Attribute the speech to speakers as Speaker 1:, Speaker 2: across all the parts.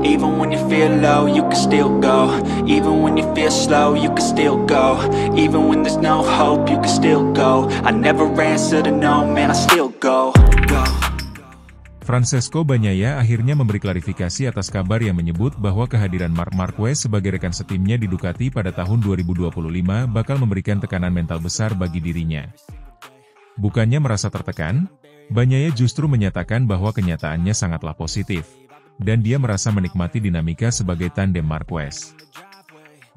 Speaker 1: Even when you feel low, you can still go. Even when you feel slow, you can still go. Even when there's no hope, you can still go. I never answer to no, man, I still go.
Speaker 2: Francesco Bagnaia akhirnya memberi klarifikasi atas kabar yang menyebut bahwa kehadiran Marc Marquez sebagai rekan setimnya di Ducati pada tahun 2025 bakal memberikan tekanan mental besar bagi dirinya. Bukannya merasa tertekan, Bagnaia justru menyatakan bahwa kenyataannya sangatlah positif, dan dia merasa menikmati dinamika sebagai tandem Marquez.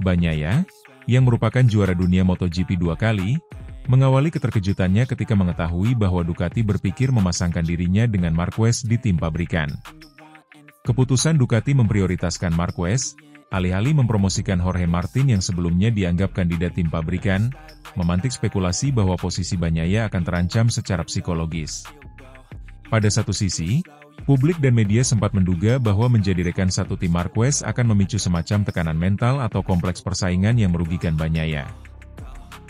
Speaker 2: Bagnaia, yang merupakan juara dunia MotoGP 2 kali, mengawali keterkejutannya ketika mengetahui bahwa Ducati berpikir memasangkan dirinya dengan Marquez di tim pabrikan. Keputusan Ducati memprioritaskan Marquez, alih-alih mempromosikan Jorge Martin yang sebelumnya dianggap kandidat tim pabrikan, memantik spekulasi bahwa posisi Bagnaia akan terancam secara psikologis. Pada satu sisi, publik dan media sempat menduga bahwa menjadi rekan satu tim Marquez akan memicu semacam tekanan mental atau kompleks persaingan yang merugikan Bagnaia.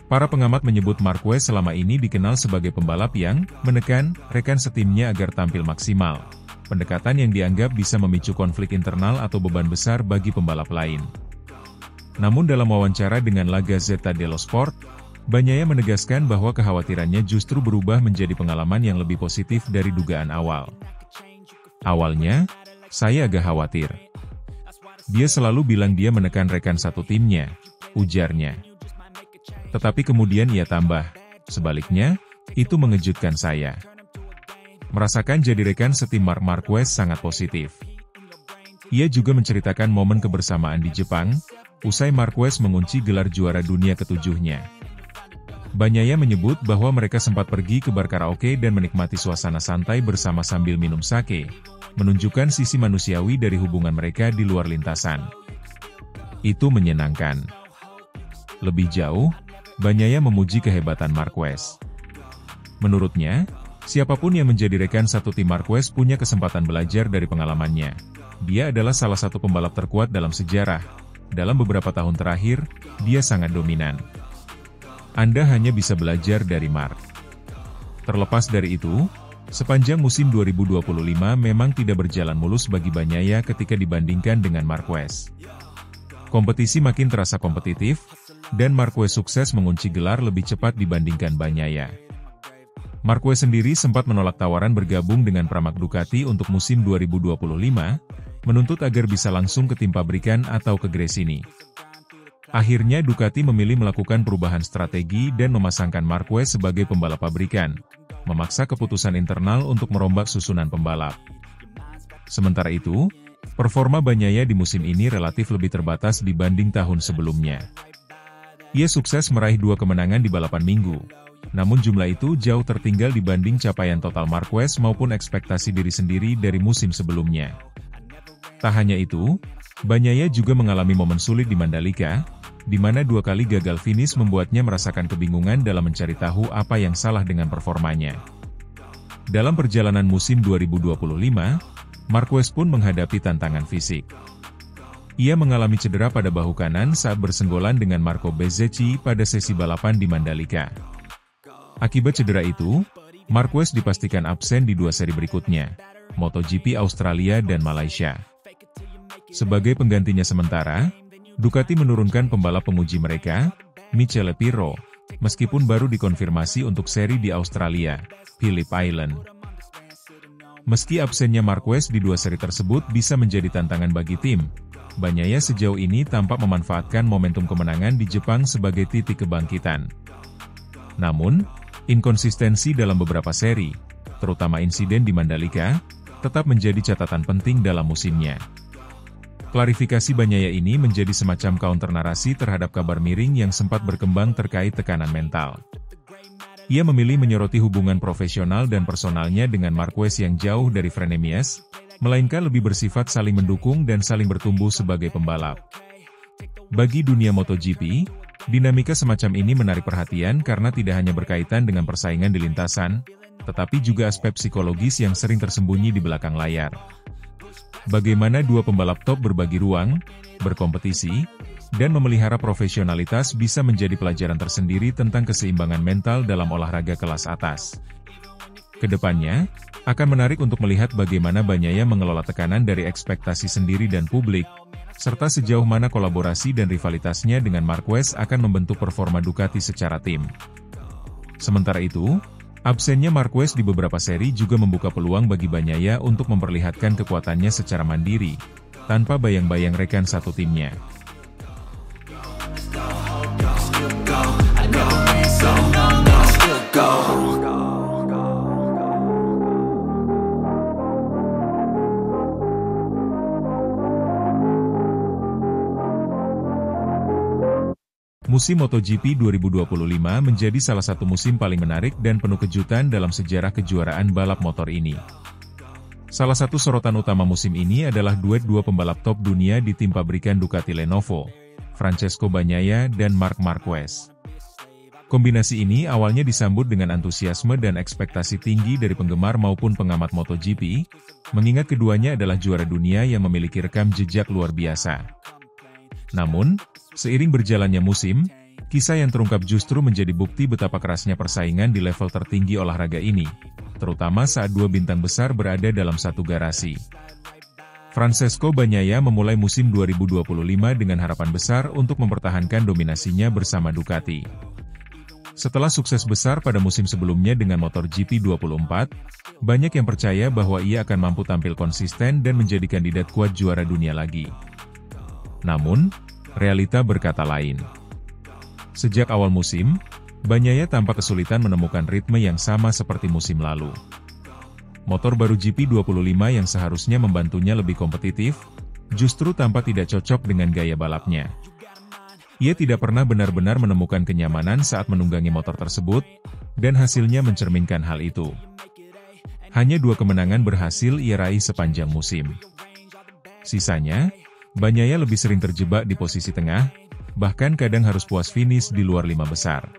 Speaker 2: Para pengamat menyebut Marquez selama ini dikenal sebagai pembalap yang menekan rekan setimnya agar tampil maksimal. Pendekatan yang dianggap bisa memicu konflik internal atau beban besar bagi pembalap lain. Namun dalam wawancara dengan La Gazzetta dello Sport, Bagnaia menegaskan bahwa kekhawatirannya justru berubah menjadi pengalaman yang lebih positif dari dugaan awal. Awalnya, saya agak khawatir. Dia selalu bilang dia menekan rekan satu timnya, ujarnya. Tetapi kemudian ia tambah, sebaliknya, itu mengejutkan saya. Merasakan jadi rekan setim Marc Marquez sangat positif. Ia juga menceritakan momen kebersamaan di Jepang, usai Marquez mengunci gelar juara dunia ketujuhnya. Bagnaia menyebut bahwa mereka sempat pergi ke bar karaoke dan menikmati suasana santai bersama sambil minum sake, menunjukkan sisi manusiawi dari hubungan mereka di luar lintasan. Itu menyenangkan. Lebih jauh, Bagnaia memuji kehebatan Marquez. Menurutnya, siapapun yang menjadi rekan satu tim Marquez punya kesempatan belajar dari pengalamannya. Dia adalah salah satu pembalap terkuat dalam sejarah. Dalam beberapa tahun terakhir, dia sangat dominan. Anda hanya bisa belajar dari Marc. Terlepas dari itu, sepanjang musim 2025 memang tidak berjalan mulus bagi Bagnaia ketika dibandingkan dengan Marquez. Kompetisi makin terasa kompetitif, dan Marquez sukses mengunci gelar lebih cepat dibandingkan Bagnaia. Marquez sendiri sempat menolak tawaran bergabung dengan Pramac Ducati untuk musim 2025, menuntut agar bisa langsung ke tim pabrikan atau ke Gresini. Akhirnya Ducati memilih melakukan perubahan strategi dan memasangkan Marquez sebagai pembalap pabrikan, memaksa keputusan internal untuk merombak susunan pembalap. Sementara itu, performa Bagnaia di musim ini relatif lebih terbatas dibanding tahun sebelumnya. Ia sukses meraih 2 kemenangan di balapan minggu, namun jumlah itu jauh tertinggal dibanding capaian total Marquez maupun ekspektasi diri sendiri dari musim sebelumnya. Tak hanya itu, Bagnaia juga mengalami momen sulit di Mandalika, di mana 2 kali gagal finish membuatnya merasakan kebingungan dalam mencari tahu apa yang salah dengan performanya. Dalam perjalanan musim 2025, Marquez pun menghadapi tantangan fisik. Ia mengalami cedera pada bahu kanan saat bersenggolan dengan Marco Bezzecchi pada sesi balapan di Mandalika. Akibat cedera itu, Marquez dipastikan absen di 2 seri berikutnya, MotoGP Australia dan Malaysia. Sebagai penggantinya sementara, Ducati menurunkan pembalap penguji mereka, Michele Pirro, meskipun baru dikonfirmasi untuk seri di Australia, Phillip Island. Meski absennya Marquez di 2 seri tersebut bisa menjadi tantangan bagi tim, Bagnaia sejauh ini tampak memanfaatkan momentum kemenangan di Jepang sebagai titik kebangkitan. Namun, inkonsistensi dalam beberapa seri, terutama insiden di Mandalika, tetap menjadi catatan penting dalam musimnya. Klarifikasi Bagnaia ini menjadi semacam counter narasi terhadap kabar miring yang sempat berkembang terkait tekanan mental. Ia memilih menyoroti hubungan profesional dan personalnya dengan Marquez yang jauh dari frenemies, melainkan lebih bersifat saling mendukung dan saling bertumbuh sebagai pembalap. Bagi dunia MotoGP, dinamika semacam ini menarik perhatian karena tidak hanya berkaitan dengan persaingan di lintasan, tetapi juga aspek psikologis yang sering tersembunyi di belakang layar. Bagaimana dua pembalap top berbagi ruang, berkompetisi, dan memelihara profesionalitas bisa menjadi pelajaran tersendiri tentang keseimbangan mental dalam olahraga kelas atas. Kedepannya, Akan menarik untuk melihat bagaimana Bagnaia mengelola tekanan dari ekspektasi sendiri dan publik, serta sejauh mana kolaborasi dan rivalitasnya dengan Marquez akan membentuk performa Ducati secara tim. Sementara itu, absennya Marquez di beberapa seri juga membuka peluang bagi Bagnaia untuk memperlihatkan kekuatannya secara mandiri, tanpa bayang-bayang rekan satu timnya. Musim MotoGP 2025 menjadi salah satu musim paling menarik dan penuh kejutan dalam sejarah kejuaraan balap motor ini. Salah satu sorotan utama musim ini adalah duet dua pembalap top dunia di tim pabrikan Ducati Lenovo, Francesco Bagnaia dan Marc Marquez. Kombinasi ini awalnya disambut dengan antusiasme dan ekspektasi tinggi dari penggemar maupun pengamat MotoGP, mengingat keduanya adalah juara dunia yang memiliki rekam jejak luar biasa. Namun, seiring berjalannya musim, kisah yang terungkap justru menjadi bukti betapa kerasnya persaingan di level tertinggi olahraga ini, terutama saat dua bintang besar berada dalam satu garasi. Francesco Bagnaia memulai musim 2025 dengan harapan besar untuk mempertahankan dominasinya bersama Ducati. Setelah sukses besar pada musim sebelumnya dengan motor GP24, banyak yang percaya bahwa ia akan mampu tampil konsisten dan menjadi kandidat kuat juara dunia lagi. Namun, realita berkata lain. Sejak awal musim, Bagnaia tampak kesulitan menemukan ritme yang sama seperti musim lalu. Motor baru GP25 yang seharusnya membantunya lebih kompetitif, justru tampak tidak cocok dengan gaya balapnya. Ia tidak pernah benar-benar menemukan kenyamanan saat menunggangi motor tersebut, dan hasilnya mencerminkan hal itu. Hanya 2 kemenangan berhasil ia raih sepanjang musim. Sisanya, Bagnaia lebih sering terjebak di posisi tengah, bahkan kadang harus puas finish di luar 5 besar.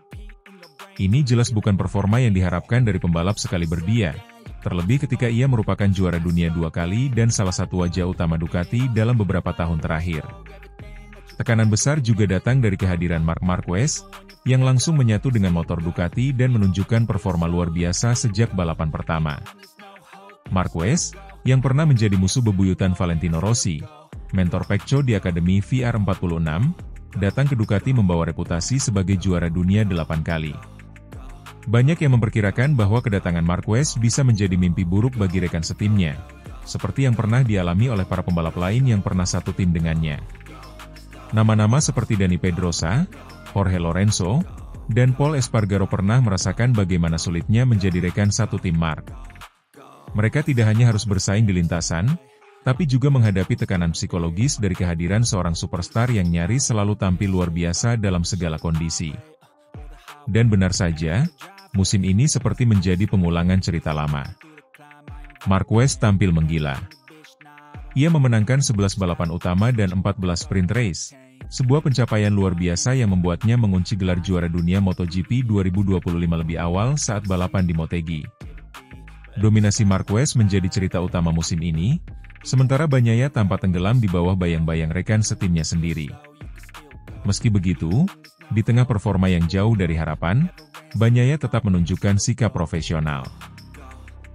Speaker 2: Ini jelas bukan performa yang diharapkan dari pembalap sekali berdia, terlebih ketika ia merupakan juara dunia 2 kali dan salah satu wajah utama Ducati dalam beberapa tahun terakhir. Tekanan besar juga datang dari kehadiran Marc Marquez, yang langsung menyatu dengan motor Ducati dan menunjukkan performa luar biasa sejak balapan pertama. Marquez, yang pernah menjadi musuh bebuyutan Valentino Rossi, mentor Pecco di Akademi VR46, datang ke Ducati membawa reputasi sebagai juara dunia 8 kali. Banyak yang memperkirakan bahwa kedatangan Marquez bisa menjadi mimpi buruk bagi rekan setimnya, seperti yang pernah dialami oleh para pembalap lain yang pernah satu tim dengannya. Nama-nama seperti Dani Pedrosa, Jorge Lorenzo, dan Pol Espargaro pernah merasakan bagaimana sulitnya menjadi rekan satu tim Marc. Mereka tidak hanya harus bersaing di lintasan, tapi juga menghadapi tekanan psikologis dari kehadiran seorang superstar yang nyaris selalu tampil luar biasa dalam segala kondisi. Dan benar saja, musim ini seperti menjadi pengulangan cerita lama. Marquez tampil menggila. Ia memenangkan 11 balapan utama dan 14 sprint race, sebuah pencapaian luar biasa yang membuatnya mengunci gelar juara dunia MotoGP 2025 lebih awal saat balapan di Motegi. Dominasi Marquez menjadi cerita utama musim ini, sementara Bagnaia tampak tenggelam di bawah bayang-bayang rekan setimnya sendiri. Meski begitu, di tengah performa yang jauh dari harapan, Bagnaia tetap menunjukkan sikap profesional.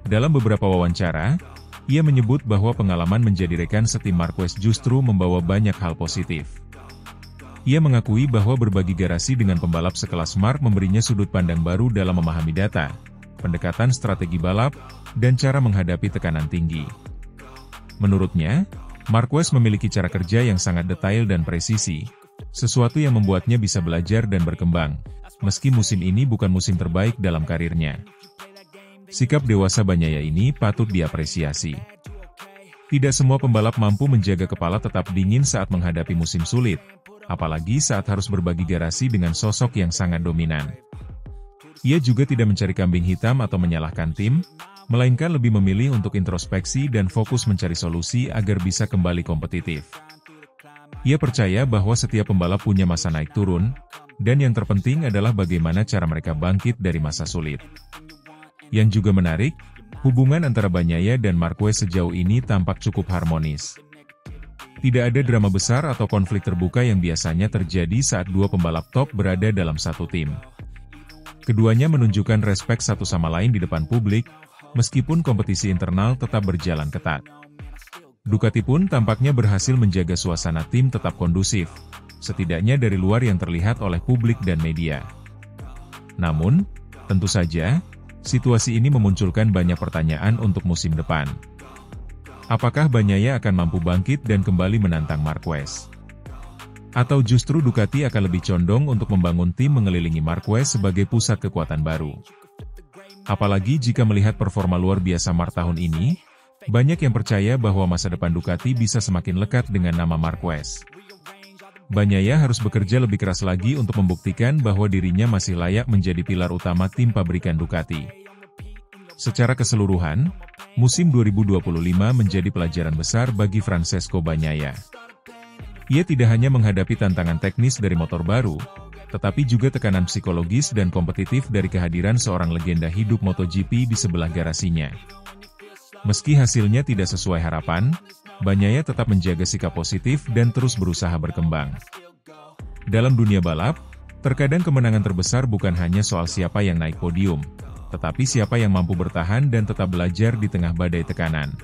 Speaker 2: Dalam beberapa wawancara, ia menyebut bahwa pengalaman menjadi rekan setim Marquez justru membawa banyak hal positif. Ia mengakui bahwa berbagi garasi dengan pembalap sekelas Marc memberinya sudut pandang baru dalam memahami data, pendekatan strategi balap, dan cara menghadapi tekanan tinggi. Menurutnya, Marquez memiliki cara kerja yang sangat detail dan presisi, sesuatu yang membuatnya bisa belajar dan berkembang, meski musim ini bukan musim terbaik dalam karirnya. Sikap dewasa Bagnaia ini patut diapresiasi. Tidak semua pembalap mampu menjaga kepala tetap dingin saat menghadapi musim sulit, apalagi saat harus berbagi garasi dengan sosok yang sangat dominan. Ia juga tidak mencari kambing hitam atau menyalahkan tim, melainkan lebih memilih untuk introspeksi dan fokus mencari solusi agar bisa kembali kompetitif. Ia percaya bahwa setiap pembalap punya masa naik turun, dan yang terpenting adalah bagaimana cara mereka bangkit dari masa sulit. Yang juga menarik, hubungan antara Bagnaia dan Marquez sejauh ini tampak cukup harmonis. Tidak ada drama besar atau konflik terbuka yang biasanya terjadi saat dua pembalap top berada dalam satu tim. Keduanya menunjukkan respek satu sama lain di depan publik, meskipun kompetisi internal tetap berjalan ketat. Ducati pun tampaknya berhasil menjaga suasana tim tetap kondusif, setidaknya dari luar yang terlihat oleh publik dan media. Namun, tentu saja, situasi ini memunculkan banyak pertanyaan untuk musim depan. Apakah Bagnaia akan mampu bangkit dan kembali menantang Marquez? Atau justru Ducati akan lebih condong untuk membangun tim mengelilingi Marquez sebagai pusat kekuatan baru? Apalagi jika melihat performa luar biasa Marc tahun ini, banyak yang percaya bahwa masa depan Ducati bisa semakin lekat dengan nama Marquez. Bagnaia harus bekerja lebih keras lagi untuk membuktikan bahwa dirinya masih layak menjadi pilar utama tim pabrikan Ducati. Secara keseluruhan, musim 2025 menjadi pelajaran besar bagi Francesco Bagnaia. Ia tidak hanya menghadapi tantangan teknis dari motor baru, tetapi juga tekanan psikologis dan kompetitif dari kehadiran seorang legenda hidup MotoGP di sebelah garasinya. Meski hasilnya tidak sesuai harapan, Bagnaia tetap menjaga sikap positif dan terus berusaha berkembang. Dalam dunia balap, terkadang kemenangan terbesar bukan hanya soal siapa yang naik podium, tetapi siapa yang mampu bertahan dan tetap belajar di tengah badai tekanan.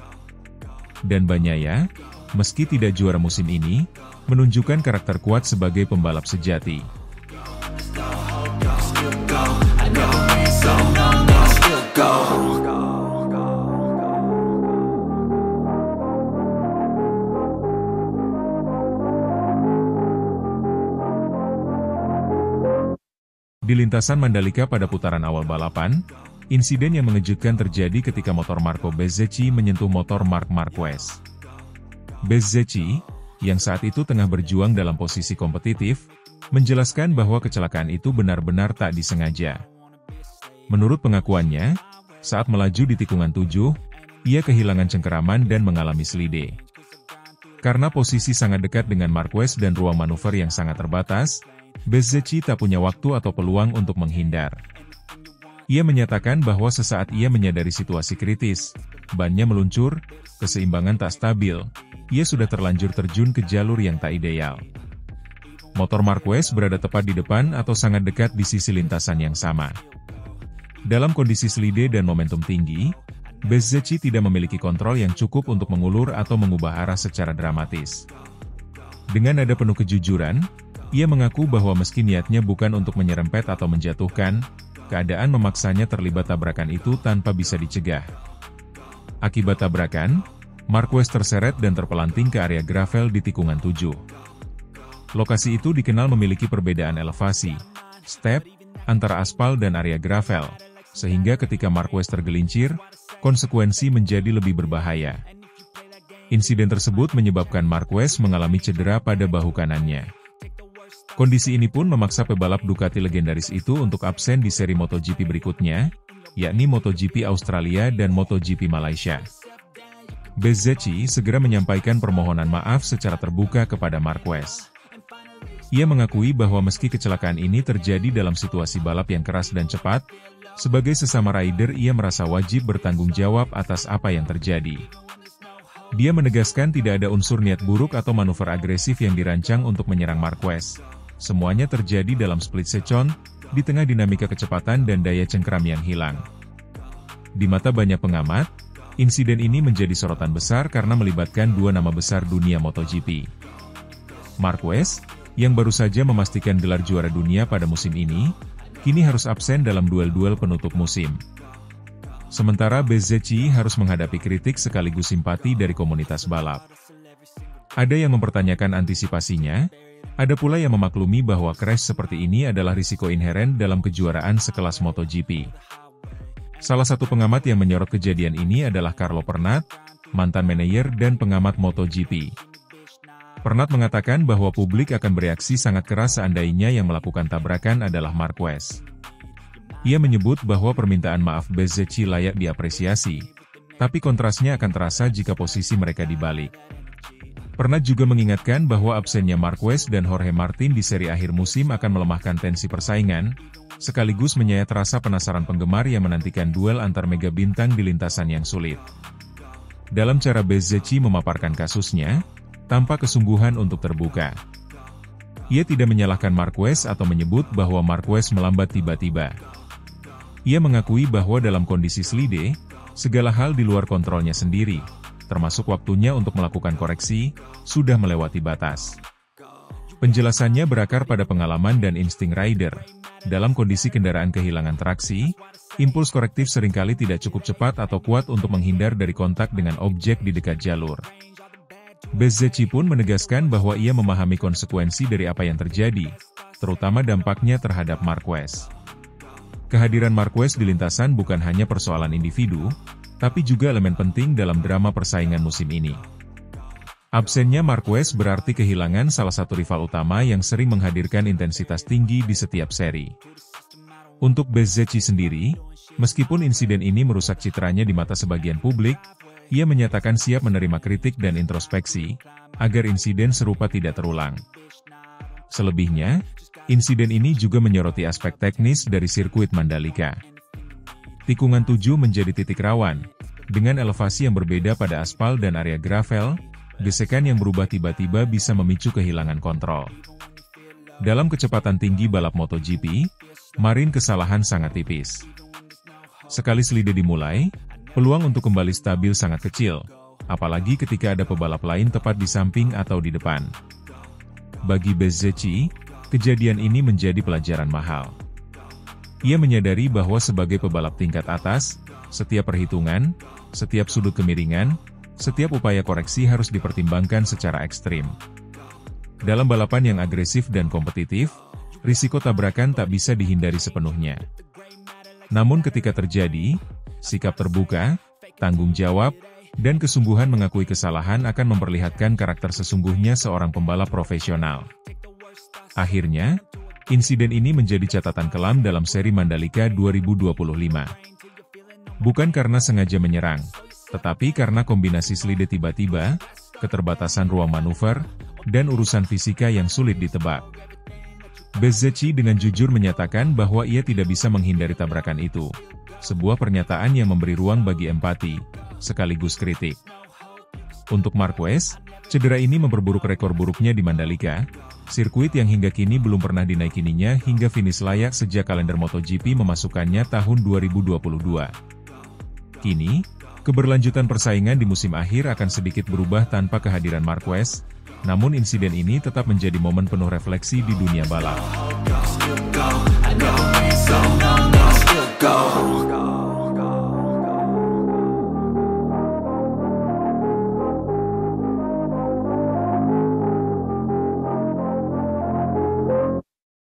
Speaker 2: Dan Bagnaia, meski tidak juara musim ini, menunjukkan karakter kuat sebagai pembalap sejati. Di lintasan Mandalika pada putaran awal balapan, insiden yang mengejutkan terjadi ketika motor Marco Bezzecchi menyentuh motor Marc Marquez. Bezzecchi, yang saat itu tengah berjuang dalam posisi kompetitif, menjelaskan bahwa kecelakaan itu benar-benar tak disengaja. Menurut pengakuannya, saat melaju di tikungan 7, ia kehilangan cengkeraman dan mengalami slide. Karena posisi sangat dekat dengan Marquez dan ruang manuver yang sangat terbatas, Bezzecchi tak punya waktu atau peluang untuk menghindar. Ia menyatakan bahwa sesaat ia menyadari situasi kritis, bannya meluncur, keseimbangan tak stabil, ia sudah terlanjur terjun ke jalur yang tak ideal. Motor Marquez berada tepat di depan atau sangat dekat di sisi lintasan yang sama. Dalam kondisi slide dan momentum tinggi, Bezzecchi tidak memiliki kontrol yang cukup untuk mengulur atau mengubah arah secara dramatis. Dengan nada penuh kejujuran, ia mengaku bahwa meski niatnya bukan untuk menyerempet atau menjatuhkan, keadaan memaksanya terlibat tabrakan itu tanpa bisa dicegah. Akibat tabrakan, Marquez terseret dan terpelanting ke area gravel di tikungan 7. Lokasi itu dikenal memiliki perbedaan elevasi, step, antara aspal dan area gravel, sehingga ketika Marquez tergelincir, konsekuensi menjadi lebih berbahaya. Insiden tersebut menyebabkan Marquez mengalami cedera pada bahu kanannya. Kondisi ini pun memaksa pebalap Ducati legendaris itu untuk absen di seri MotoGP berikutnya, yakni MotoGP Australia dan MotoGP Malaysia. Bezzecchi segera menyampaikan permohonan maaf secara terbuka kepada Marquez. Ia mengakui bahwa meski kecelakaan ini terjadi dalam situasi balap yang keras dan cepat, sebagai sesama rider ia merasa wajib bertanggung jawab atas apa yang terjadi. Dia menegaskan tidak ada unsur niat buruk atau manuver agresif yang dirancang untuk menyerang Marquez. Semuanya terjadi dalam split second, di tengah dinamika kecepatan dan daya cengkeram yang hilang. Di mata banyak pengamat, insiden ini menjadi sorotan besar karena melibatkan dua nama besar dunia MotoGP. Marquez, yang baru saja memastikan gelar juara dunia pada musim ini, kini harus absen dalam duel-duel penutup musim. Sementara Bezzecchi harus menghadapi kritik sekaligus simpati dari komunitas balap. Ada yang mempertanyakan antisipasinya, ada pula yang memaklumi bahwa crash seperti ini adalah risiko inheren dalam kejuaraan sekelas MotoGP. Salah satu pengamat yang menyorot kejadian ini adalah Carlo Pernat, mantan manajer dan pengamat MotoGP. Pernat mengatakan bahwa publik akan bereaksi sangat keras seandainya yang melakukan tabrakan adalah Marquez. Ia menyebut bahwa permintaan maaf Bezzecchi layak diapresiasi, tapi kontrasnya akan terasa jika posisi mereka dibalik. Pernat juga mengingatkan bahwa absennya Marquez dan Jorge Martin di seri akhir musim akan melemahkan tensi persaingan, sekaligus menyayat rasa penasaran penggemar yang menantikan duel antar mega bintang di lintasan yang sulit. Dalam cara Bezzecchi memaparkan kasusnya, tanpa kesungguhan untuk terbuka. Ia tidak menyalahkan Marquez atau menyebut bahwa Marquez melambat tiba-tiba. Ia mengakui bahwa dalam kondisi slide, segala hal di luar kontrolnya sendiri, termasuk waktunya untuk melakukan koreksi, sudah melewati batas. Penjelasannya berakar pada pengalaman dan insting rider. Dalam kondisi kendaraan kehilangan traksi, impuls korektif seringkali tidak cukup cepat atau kuat untuk menghindar dari kontak dengan objek di dekat jalur. Bezzecchi pun menegaskan bahwa ia memahami konsekuensi dari apa yang terjadi, terutama dampaknya terhadap Marquez. Kehadiran Marquez di lintasan bukan hanya persoalan individu, tapi juga elemen penting dalam drama persaingan musim ini. Absennya Marquez berarti kehilangan salah satu rival utama yang sering menghadirkan intensitas tinggi di setiap seri. Untuk Bezzecchi sendiri, meskipun insiden ini merusak citranya di mata sebagian publik, ia menyatakan siap menerima kritik dan introspeksi, agar insiden serupa tidak terulang. Selebihnya, insiden ini juga menyoroti aspek teknis dari sirkuit Mandalika. Tikungan 7 menjadi titik rawan, dengan elevasi yang berbeda pada aspal dan area gravel, gesekan yang berubah tiba-tiba bisa memicu kehilangan kontrol. Dalam kecepatan tinggi balap MotoGP, margin kesalahan sangat tipis. Sekali selide dimulai, peluang untuk kembali stabil sangat kecil, apalagi ketika ada pebalap lain tepat di samping atau di depan. Bagi Bezzecchi, kejadian ini menjadi pelajaran mahal. Ia menyadari bahwa sebagai pebalap tingkat atas, setiap perhitungan, setiap sudut kemiringan, setiap upaya koreksi harus dipertimbangkan secara ekstrim. Dalam balapan yang agresif dan kompetitif, risiko tabrakan tak bisa dihindari sepenuhnya. Namun ketika terjadi, sikap terbuka, tanggung jawab, dan kesungguhan mengakui kesalahan akan memperlihatkan karakter sesungguhnya seorang pembalap profesional. Akhirnya, insiden ini menjadi catatan kelam dalam seri Mandalika 2025. Bukan karena sengaja menyerang, tetapi karena kombinasi selide tiba-tiba, keterbatasan ruang manuver, dan urusan fisika yang sulit ditebak. Bezzecchi dengan jujur menyatakan bahwa ia tidak bisa menghindari tabrakan itu. Sebuah pernyataan yang memberi ruang bagi empati, sekaligus kritik. Untuk Marquez, cedera ini memperburuk rekor buruknya di Mandalika, sirkuit yang hingga kini belum pernah dinaikininya hingga finish layak sejak kalender MotoGP memasukkannya tahun 2022. Kini, keberlanjutan persaingan di musim akhir akan sedikit berubah tanpa kehadiran Marquez, namun insiden ini tetap menjadi momen penuh refleksi di dunia balap.